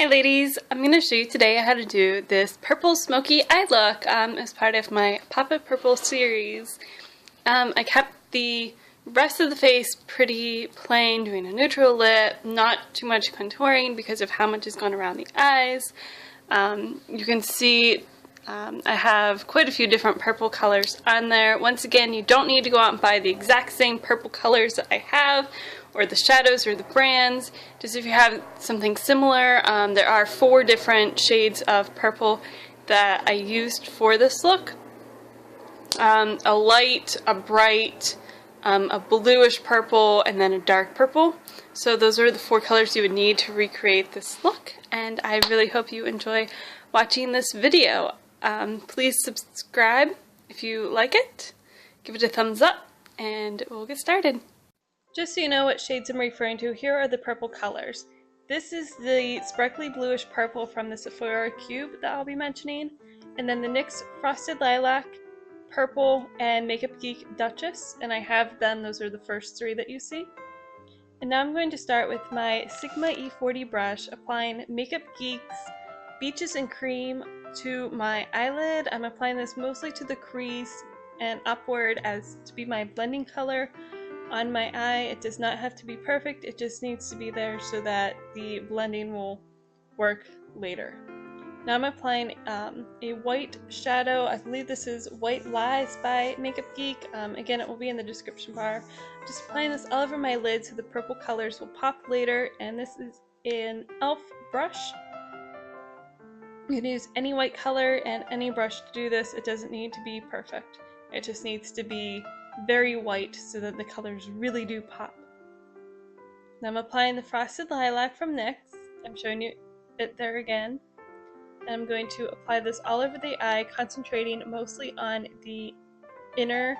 Hey ladies, I'm going to show you today how to do this purple smoky eye look as part of my Pop It Purple series. I kept the rest of the face pretty plain, doing a neutral lip, not too much contouring because of how much has gone around the eyes. You can see I have quite a few different purple colors on there. Once again, you don't need to go out and buy the exact same purple colors that I have, or the shadows or the brands. Just if you have something similar, there are 4 different shades of purple that I used for this look. A light, a bright, a bluish purple, and then a dark purple. So those are the 4 colors you would need to recreate this look, and I really hope you enjoy watching this video. Please subscribe if you like it, give it a thumbs up, and we'll get started. Just so you know what shades I'm referring to, here are the purple colors. This is the sparkly bluish purple from the Sephora cube that I'll be mentioning, and then the NYX Frosted Lilac, Purple, and Makeup Geek Duchess, and I have them. Those are the first 3 that you see. And now I'm going to start with my Sigma E40 brush, applying Makeup Geek's Beaches and Cream to my eyelid. I'm applying this mostly to the crease and upward as to be my blending color on my eye. It does not have to be perfect, it just needs to be there so that the blending will work later. Now I'm applying a white shadow. I believe this is White Lies by Makeup Geek. Again, it will be in the description bar. I'm just applying this all over my lid so the purple colors will pop later, and this is an e.l.f. brush. You can use any white color and any brush to do this. It doesn't need to be perfect. It just needs to be very white so that the colors really do pop. Now I'm applying the Frosted Lilac from NYX. I'm showing you it there again. And I'm going to apply this all over the eye, concentrating mostly on the inner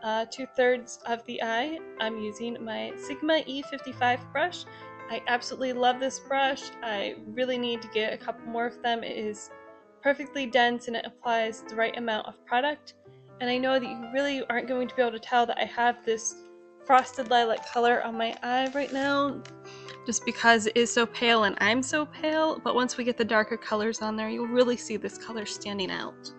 2/3 of the eye. I'm using my Sigma E55 brush. I absolutely love this brush. I really need to get a couple more of them. It is perfectly dense and it applies the right amount of product. And I know that you really aren't going to be able to tell that I have this Frosted Lilac color on my eye right now, just because it is so pale and I'm so pale, but once we get the darker colors on there, you'll really see this color standing out.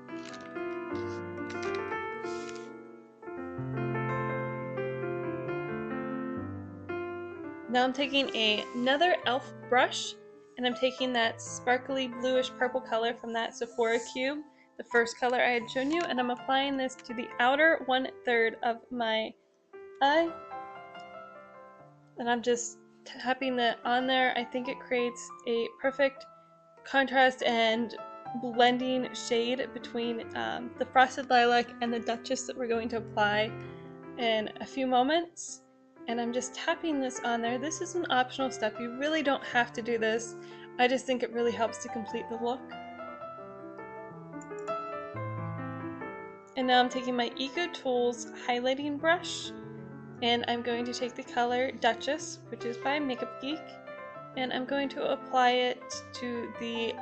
Now I'm taking another e.l.f. brush, and I'm taking that sparkly bluish purple color from that Sephora cube, the first color I had shown you, and I'm applying this to the outer 1/3 of my eye. And I'm just tapping that on there. I think it creates a perfect contrast and blending shade between the Frosted Lilac and the Duchess that we're going to apply in a few moments. And I'm just tapping this on there. This is an optional step. You really don't have to do this. I just think it really helps to complete the look. And now I'm taking my Eco Tools highlighting brush, and I'm going to take the color Duchess, which is by Makeup Geek, and I'm going to apply it to the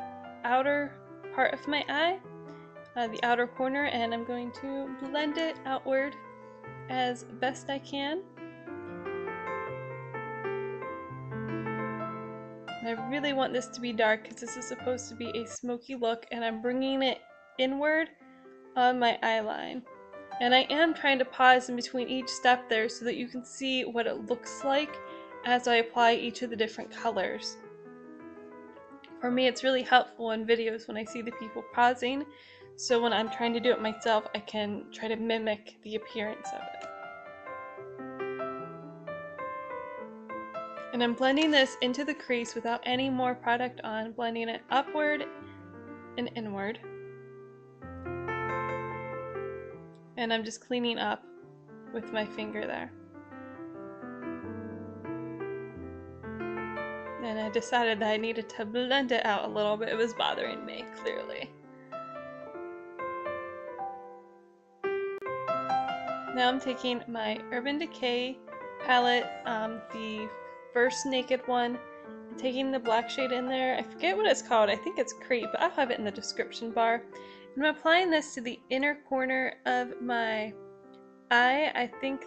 outer part of my eye, the outer corner, and I'm going to blend it outward as best I can. I really want this to be dark because this is supposed to be a smoky look, and I'm bringing it inward on my eyeline. And I am trying to pause in between each step there so that you can see what it looks like as I apply each of the different colors. For me, it's really helpful in videos when I see the people pausing, so when I'm trying to do it myself, I can try to mimic the appearance of it. And I'm blending this into the crease without any more product on, blending it upward and inward. And I'm just cleaning up with my finger there. And I decided that I needed to blend it out a little bit. It was bothering me, clearly. Now I'm taking my Urban Decay palette, the first naked one, and taking the black shade in there. I forget what it's called. I think it's Creme, but I'll have it in the description bar. And I'm applying this to the inner corner of my eye. I think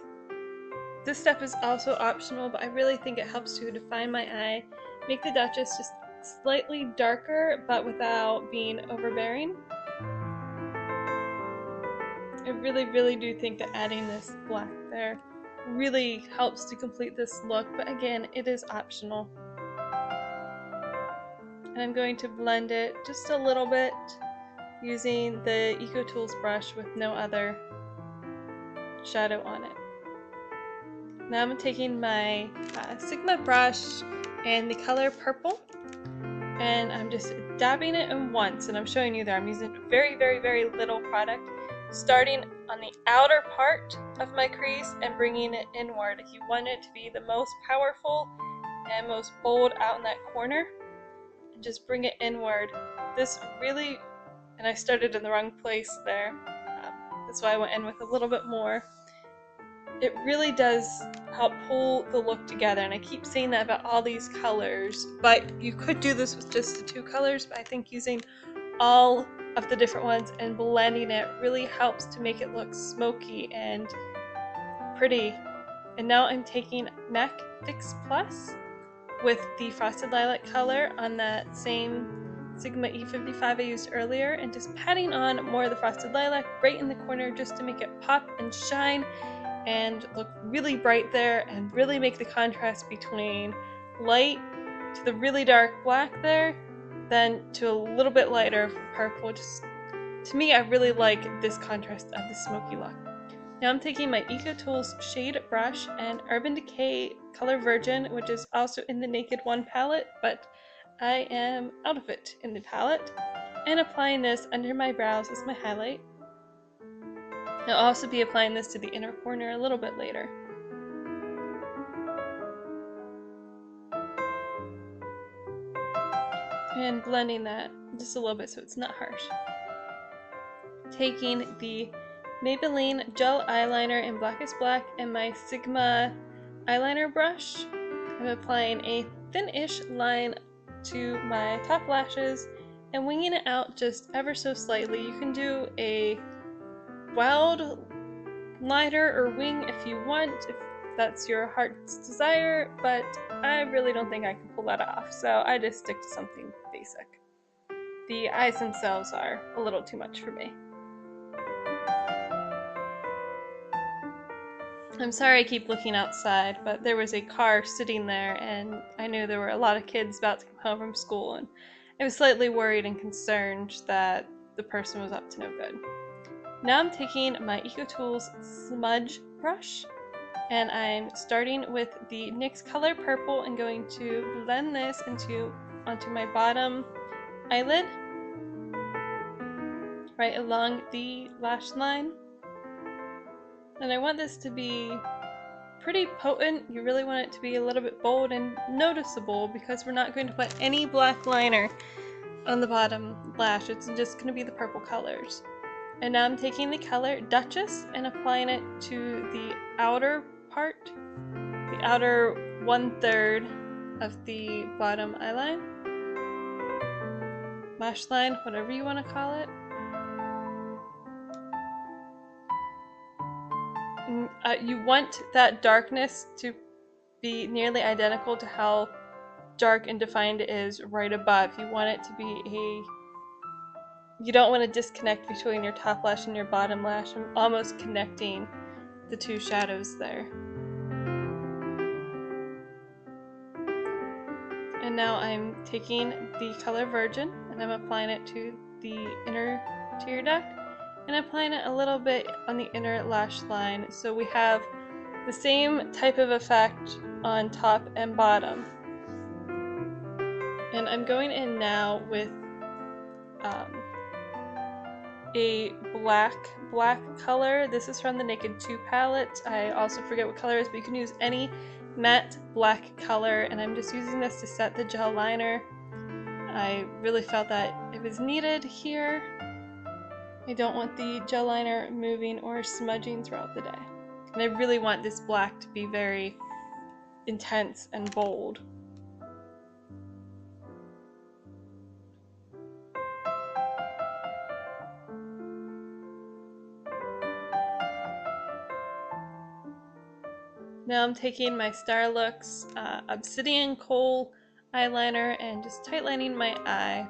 this step is also optional, but I really think it helps to define my eye, make the Duchess just slightly darker but without being overbearing. I really do think that adding this black there really helps to complete this look, but again, it is optional. And I'm going to blend it just a little bit using the Eco Tools brush with no other shadow on it. Now I'm taking my Sigma brush and the color purple, and I'm just dabbing it in once, and I'm showing you there I'm using very little product, starting on the outer part of my crease and bringing it inward. You want it to be the most powerful and most bold out in that corner, and just bring it inward. This really, and I started in the wrong place there, that's why I went in with a little bit more. It really does help pull the look together, and I keep saying that about all these colors, but you could do this with just the two colors, but I think using all of the different ones and blending it really helps to make it look smoky and pretty. And now I'm taking MAC Fix Plus with the Frosted Lilac color on that same Sigma E55 I used earlier, and just patting on more of the Frosted Lilac right in the corner just to make it pop and shine and look really bright there, and really make the contrast between light to the really dark black there, then to a little bit lighter purple. Just to me, I really like this contrast of the smoky look. Now I'm taking my Eco Tools shade brush and Urban Decay Color Virgin, which is also in the Naked One palette, but I am out of it in the palette, and applying this under my brows as my highlight. I'll also be applying this to the inner corner a little bit later. And blending that just a little bit so it's not harsh. Taking the Maybelline Gel Eyeliner in Blackest Black and my Sigma eyeliner brush, I'm applying a thin-ish line to my top lashes and winging it out just ever so slightly. You can do a wild liner or wing if you want, if that's your heart's desire, but I really don't think I can pull that off, so I just stick to something basic. The eyes themselves are a little too much for me. I'm sorry I keep looking outside, but there was a car sitting there, and I knew there were a lot of kids about to come home from school, and I was slightly worried and concerned that the person was up to no good. Now I'm taking my Eco Tools smudge brush, and I'm starting with the NYX color purple and going to blend this onto my bottom eyelid, right along the lash line. And I want this to be pretty potent. You really want it to be a little bit bold and noticeable, because we're not going to put any black liner on the bottom lash. It's just going to be the purple colors. And now I'm taking the color Duchess and applying it to the outer part, the outer 1/3 of the bottom eyeline, lash line, whatever you want to call it. You want that darkness to be nearly identical to how dark and defined it is right above. You want it to be you don't want to disconnect between your top lash and your bottom lash. I'm almost connecting the two shadows there. And now I'm taking the color Virgin and I'm applying it to the inner tear duct, and applying it a little bit on the inner lash line, so we have the same type of effect on top and bottom. And I'm going in now with a black color. This is from the Naked 2 palette. I also forget what color it is, but you can use any matte black color, and I'm just using this to set the gel liner. I really felt that it was needed here. I don't want the gel liner moving or smudging throughout the day. And I really want this black to be very intense and bold. Now I'm taking my Starlooks Obsidian Kohl eyeliner and just tightlining my eye.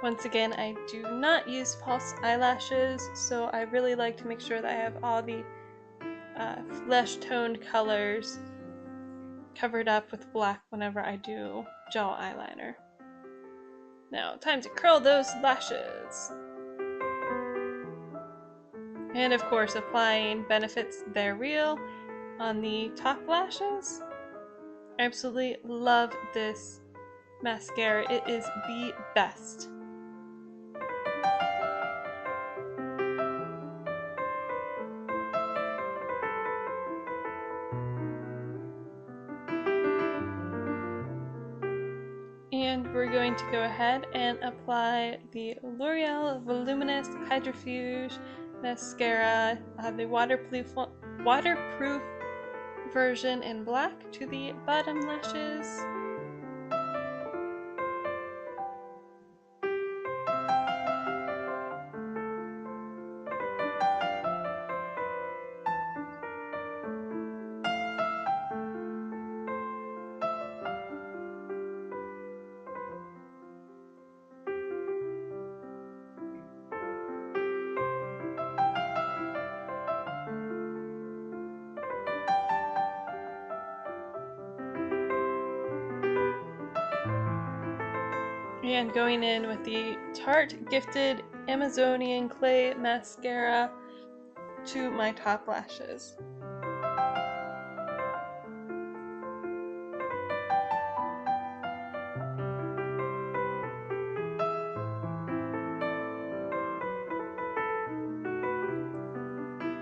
Once again, I do not use false eyelashes, so I really like to make sure that I have all the flesh toned colors covered up with black whenever I do gel eyeliner. Now, time to curl those lashes. And of course, applying Benefit's They're Real on the top lashes. I absolutely love this mascara. It is the best. And we're going to go ahead and apply the L'Oreal Voluminous Hydrofudge Mascara, the waterproof version in black, to the bottom lashes. And going in with the Tarte Gifted Amazonian Clay Mascara to my top lashes.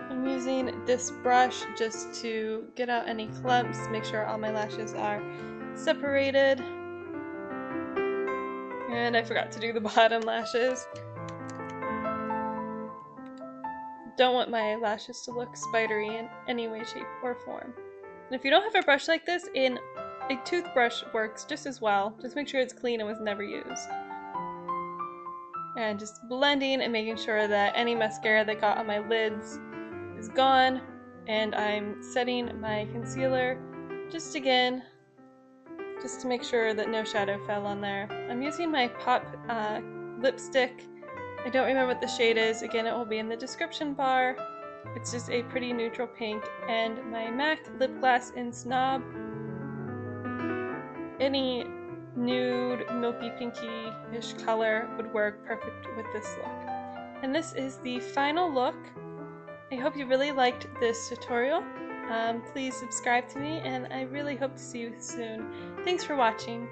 I'm using this brush just to get out any clumps, make sure all my lashes are separated. And I forgot to do the bottom lashes. Don't want my lashes to look spidery in any way, shape, or form. And if you don't have a brush like this, a toothbrush works just as well. Just make sure it's clean and was never used. And just blending and making sure that any mascara that got on my lids is gone. And I'm setting my concealer just to make sure that no shadow fell on there. I'm using my Pop lipstick. I don't remember what the shade is. Again, it will be in the description bar. It's just a pretty neutral pink. And my MAC lip gloss in Snob. Any nude, milky, pinky-ish color would work perfect with this look. And this is the final look. I hope you really liked this tutorial. Please subscribe to me, and I really hope to see you soon. Thanks for watching.